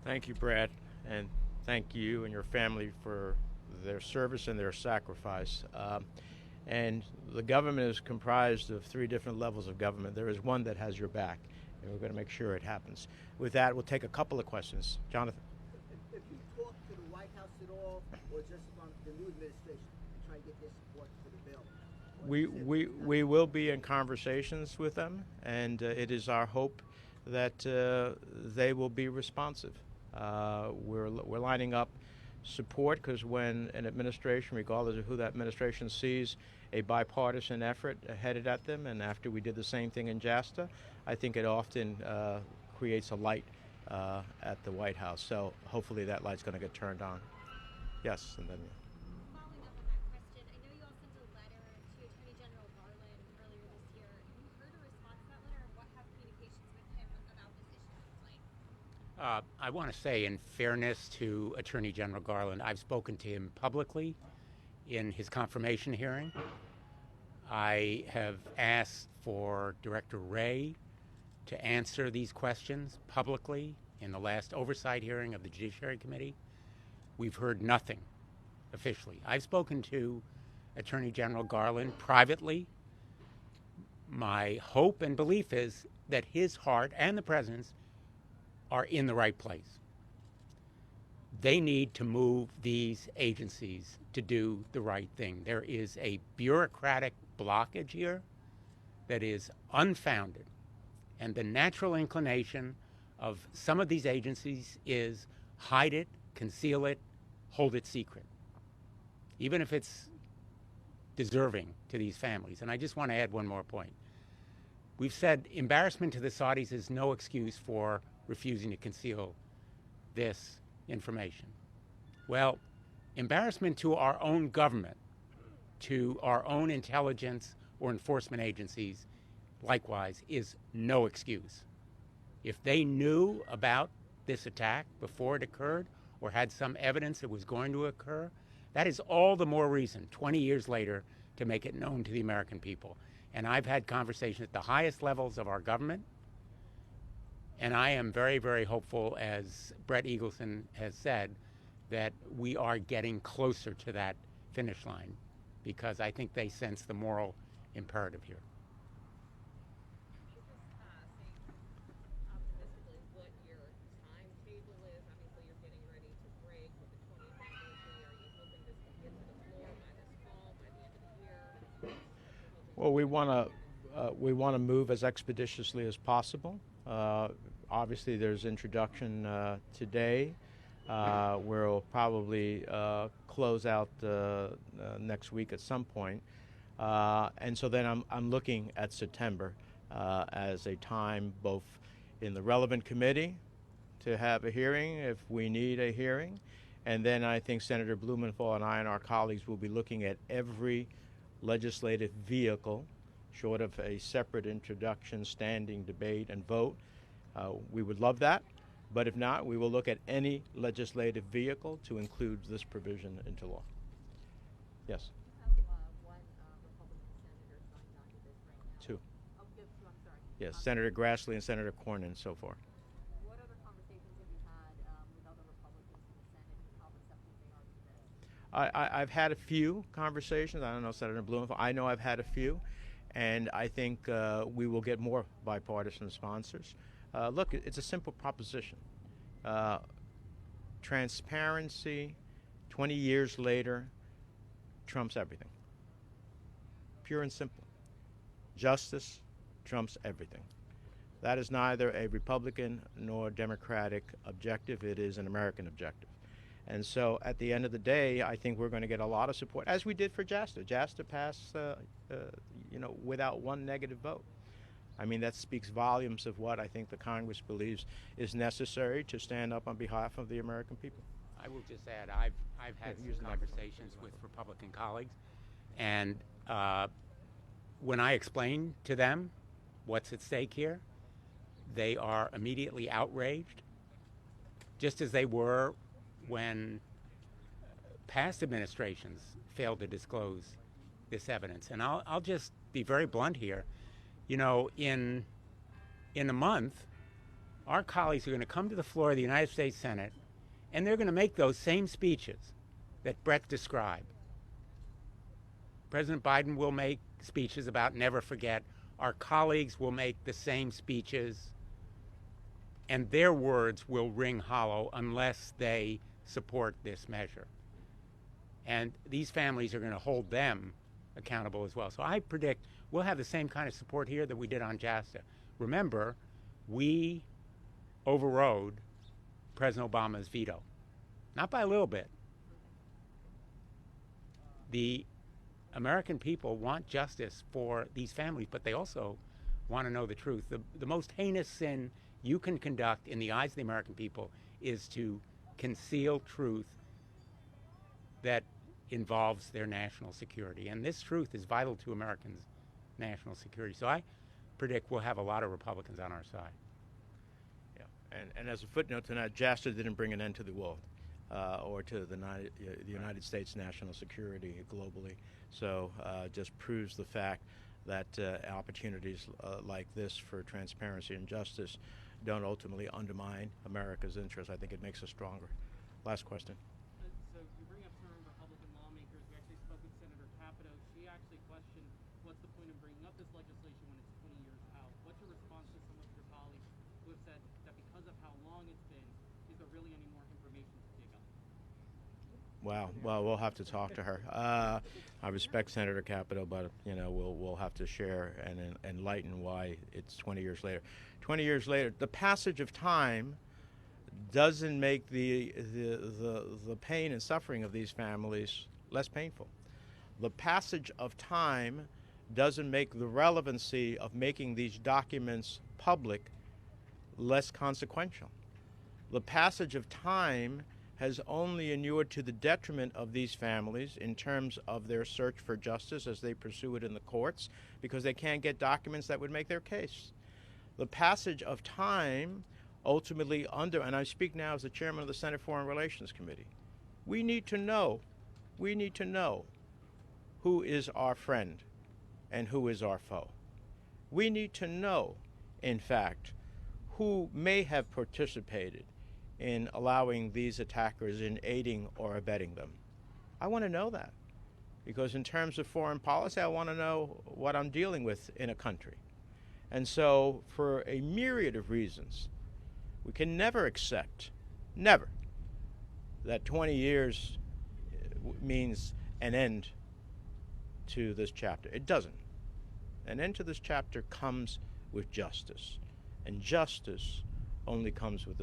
Thank you, Brad, and thank you and your family for their service and their sacrifice. And the government is comprised of three different levels of government. There is one that has your back, and we're going to make sure it happens. With that, we'll take a couple of questions. Jonathan? If you talk to the White House at all, or just on the new administration, to try to get their support for the bill? We will be in conversations with them, and it is our hope that they will be responsive. We're lining up support because when an administration, regardless of who that administration sees, a bipartisan effort headed at them, and after we did the same thing in JASTA, I think it often creates a light at the White House. So hopefully that light's going to get turned on. Yes, and then. Following up on that question, I know you all sent a letter to Attorney General Garland earlier this year. Have you heard a response to that letter, and what have communications with him about this issue looked like? I want to say, in fairness to Attorney General Garland, I've spoken to him publicly in his confirmation hearing. I have asked for Director Wray to answer these questions publicly in the last oversight hearing of the Judiciary Committee. We've heard nothing officially. I've spoken to Attorney General Garland privately. My hope and belief is that his heart and the President's are in the right place. They need to move these agencies to do the right thing. There is a bureaucratic blockage here that is unfounded, and the natural inclination of some of these agencies is hide it, conceal it, hold it secret, even if it's deserving to these families. And I just want to add one more point. We've said embarrassment to the Saudis is no excuse for refusing to conceal this information. Well, embarrassment to our own government, to our own intelligence or enforcement agencies, likewise, is no excuse. If they knew about this attack before it occurred or had some evidence it was going to occur, that is all the more reason, 20 years later, to make it known to the American people. And I've had conversations at the highest levels of our government, and I am very, very hopeful, as Brett Eagleson has said, that we are getting closer to that finish line, because I think they sense the moral imperative here. Can you just optimistically what your timetable is? Obviously, you're getting ready to break with the 20th anniversary. Are you hoping this can get to the floor by this fall, by the end of the year? Well, we want to move as expeditiously as possible. Obviously, there's introduction today. We'll probably close out next week at some point. And so then I'm looking at September as a time both in the relevant committee to have a hearing if we need a hearing. And then I think Senator Blumenthal and I and our colleagues will be looking at every legislative vehicle, short of a separate introduction, standing debate, and vote. We would love that, but if not, we will look at any legislative vehicle to include this provision into law. Yes? You have one Republican senator signed on to this right now. Two. Oh, you have two, I'm sorry. Yes, Senator Grassley and Senator Cornyn so far. What other conversations have you had with other Republicans in the Senate, and how receptive they are to this? I've had a few conversations. I don't know, Senator Blumenthal. I know I've had a few, and I think we will get more bipartisan sponsors. Look, it's a simple proposition. Transparency, 20 years later, trumps everything. Pure and simple. Justice trumps everything. That is neither a Republican nor Democratic objective. It is an American objective. And so at the end of the day, I think we're going to get a lot of support, as we did for JASTA. JASTA passed, without one negative vote. I mean, that speaks volumes of what I think the Congress believes is necessary to stand up on behalf of the American people. I will just add, I've had some conversations with Republican colleagues, and when I explain to them what's at stake here, they are immediately outraged, just as they were when past administrations failed to disclose this evidence. And I'll just be very blunt here. You know, in a month, our colleagues are going to come to the floor of the United States Senate, and they're going to make those same speeches that Brett described. President Biden will make speeches about never forget. Our colleagues will make the same speeches, and their words will ring hollow unless they support this measure. And these families are going to hold them accountable as well. So I predict we'll have the same kind of support here that we did on JASTA. Remember, we overrode President Obama's veto. Not by a little bit. The American people want justice for these families, but they also want to know the truth. The most heinous sin you can conduct in the eyes of the American people is to conceal truth that involves their national security. And this truth is vital to Americans' national security. So I predict we'll have a lot of Republicans on our side. Yeah, and as a footnote to that, JASTA didn't bring an end to the world or to the United States national security globally. So just proves the fact that opportunities like this for transparency and justice don't ultimately undermine America's interests. I think it makes us stronger. Last question. So you bring up certain Republican lawmakers. We actually spoke with Senator Capito. She actually questioned what's the point of bringing up this legislation when it's 20 years out. What's your response to some of your colleagues who have said that because of how long it's been, is there really any more information to dig up? Wow. Well, we'll have to talk to her. I respect Senator Capito, but we'll have to share and enlighten why it's 20 years later. 20 years later, the passage of time doesn't make the pain and suffering of these families less painful. The passage of time doesn't make the relevancy of making these documents public less consequential. The passage of time has only inured to the detriment of these families in terms of their search for justice as they pursue it in the courts, because they can't get documents that would make their case. The passage of time ultimately and I speak now as the chairman of the Senate Foreign Relations Committee, we need to know who is our friend and who is our foe. We need to know, in fact, who may have participated in allowing these attackers, in aiding or abetting them. I want to know that, because in terms of foreign policy, I want to know what I'm dealing with in a country. And so for a myriad of reasons, we can never accept, never, that 20 years means an end to this chapter. It doesn't. An end to this chapter comes with justice, and justice only comes with